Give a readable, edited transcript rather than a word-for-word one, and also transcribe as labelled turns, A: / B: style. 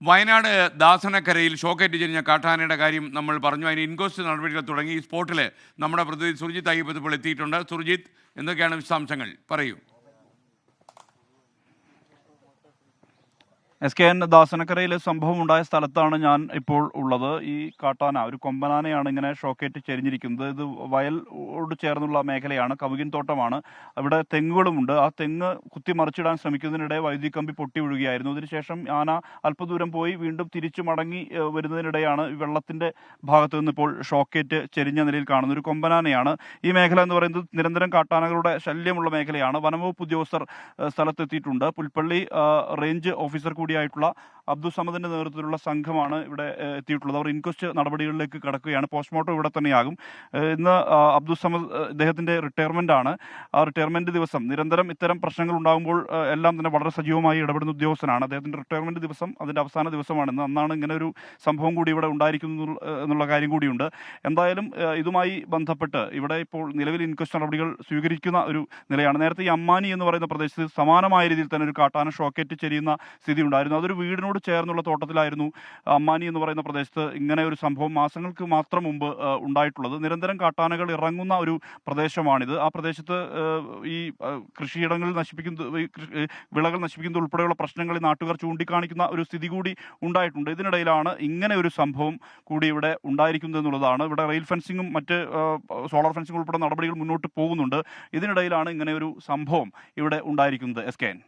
A: വയനാട് ദാസനക്കരയിൽ ഷോക്കേറ്റ് ചെരിഞ്ഞ കാട്ടാനയുടെ കാര്യം നമ്മൾ പറഞ്ഞു. അതിന് ഇൻക്വസ്റ്റ് നടപടികൾ തുടങ്ങി. ഈ സ്പോട്ടിൽ നമ്മുടെ പ്രതിനിധി സുർജിത്ത് അയ്യപ്പത്ത് ഇപ്പോൾ എത്തിയിട്ടുണ്ട്. സുർജിത്ത്, എന്തൊക്കെയാണ് വിശദാംശങ്ങൾ? പറയൂ.
B: SKN ദാസനക്കരയിലെ സംഭവം ഉണ്ടായ സ്ഥലത്താണ് ഞാൻ ഇപ്പോൾ ഉള്ളത്. ഈ കാട്ടാന ഒരു കൊമ്പനാനയാണ് ഇങ്ങനെ ഷോക്കേറ്റ് ചെരിഞ്ഞിരിക്കുന്നത്. ഇത് വയലോട് ചേർന്നുള്ള മേഖലയാണ്, കവുങ്ങിൻ തോട്ടമാണ്. അവിടെ തെങ്ങുകളുമുണ്ട്. ആ തെങ്ങ് കുത്തിമറിച്ചിടാൻ ശ്രമിക്കുന്നതിനിടെ വൈദ്യുതി കമ്പി പൊട്ടി വീഴുകയായിരുന്നു. അതിനുശേഷം ആന അല്പദൂരം പോയി വീണ്ടും തിരിച്ചു മടങ്ങി വരുന്നതിനിടെയാണ് വെള്ളത്തിന്റെ ഭാഗത്ത് നിന്ന് ഇപ്പോൾ ഷോക്കേറ്റ് ചെരിഞ്ഞ നിലയിൽ കാണുന്നത്. ഒരു കൊമ്പനാനയാണ്. ഈ മേഖല എന്ന് പറയുന്നത് നിരന്തരം കാട്ടാനകളുടെ ശല്യമുള്ള മേഖലയാണ്. വനംവകുപ്പ് ഉദ്യോഗസ്ഥർ സ്ഥലത്തെത്തിയിട്ടുണ്ട്. പുൽപ്പള്ളി റേഞ്ച് ഓഫീസർ കൂടിയായിട്ടുള്ള അബ്ദുൾ സമദിന്റെ നേതൃത്വത്തിലുള്ള സംഘമാണ് ഇവിടെ എത്തിയിട്ടുള്ളത്. അവർ ഇൻക്വസ്റ്റ് നടപടികളിലേക്ക് കടക്കുകയാണ്. പോസ്റ്റ്മോർട്ടം ഇവിടെ തന്നെയാകും. ഇന്ന് അബ്ദുൾ സമദ് അദ്ദേഹത്തിന്റെ റിട്ടയർമെന്റ് ആണ്. ആ റിട്ടയർമെന്റ് ദിവസം നിരന്തരം ഇത്തരം പ്രശ്നങ്ങൾ ഉണ്ടാകുമ്പോൾ എല്ലാം തന്നെ വളരെ സജീവമായി ഇടപെടുന്ന ഉദ്യോഗസ്ഥനാണ്. അദ്ദേഹത്തിന്റെ റിട്ടയർമെന്റ് ദിവസം അതിന്റെ അവസാന ദിവസമാണ് ഇന്ന്. അന്നാണ് ഇങ്ങനെ ഒരു സംഭവം കൂടി ഇവിടെ ഉണ്ടായിരിക്കുന്നു എന്നുള്ള കാര്യം കൂടിയുണ്ട്. എന്തായാലും ഇതുമായി ബന്ധപ്പെട്ട് ഇവിടെ ഇപ്പോൾ നിലവിൽ ഇൻക്വസ്റ്റ് നടപടികൾ സ്വീകരിക്കുന്ന ഒരു നിലയാണ്. നേരത്തെ ഈ അമ്മാനി എന്ന് പറയുന്ന പ്രദേശത്ത് സമാനമായ രീതിയിൽ തന്നെ ഒരു കാട്ടാന ഷോക്കേറ്റ് ചെരിയുന്ന സ്ഥിതി ഉണ്ടായിരുന്നു. അതൊരു വീടിനോട് ചേർന്നുള്ള തോട്ടത്തിലായിരുന്നു അമ്മാനി എന്ന് പറയുന്ന പ്രദേശത്ത് ഇങ്ങനെ ഒരു സംഭവം മാസങ്ങൾക്ക് മാത്രം മുമ്പ് ഉണ്ടായിട്ടുള്ളത്. നിരന്തരം കാട്ടാനകൾ ഇറങ്ങുന്ന ഒരു പ്രദേശമാണിത്. ആ പ്രദേശത്ത് ഈ കൃഷിയിടങ്ങൾ വിളകൾ നശിപ്പിക്കുന്നത് ഉൾപ്പെടെയുള്ള പ്രശ്നങ്ങൾ നാട്ടുകാർ ചൂണ്ടിക്കാണിക്കുന്ന ഒരു സ്ഥിതി കൂടി ഉണ്ടായിട്ടുണ്ട്. ഇതിനിടയിലാണ് ഇങ്ങനെ ഒരു സംഭവം കൂടി ഇവിടെ ഉണ്ടായിരിക്കുന്നത് എന്നുള്ളതാണ്. ഇവിടെ റെയിൽ ഫെൻസിങ്ങും മറ്റ് സോളാർ ഫെൻസിംഗ് ഉൾപ്പെടെ നടപടികൾ മുന്നോട്ട് പോകുന്നുണ്ട്. ഇതിനിടയിലാണ് ഇങ്ങനെ ഒരു സംഭവം ഇവിടെ ഉണ്ടായിരിക്കുന്നത്. SKN.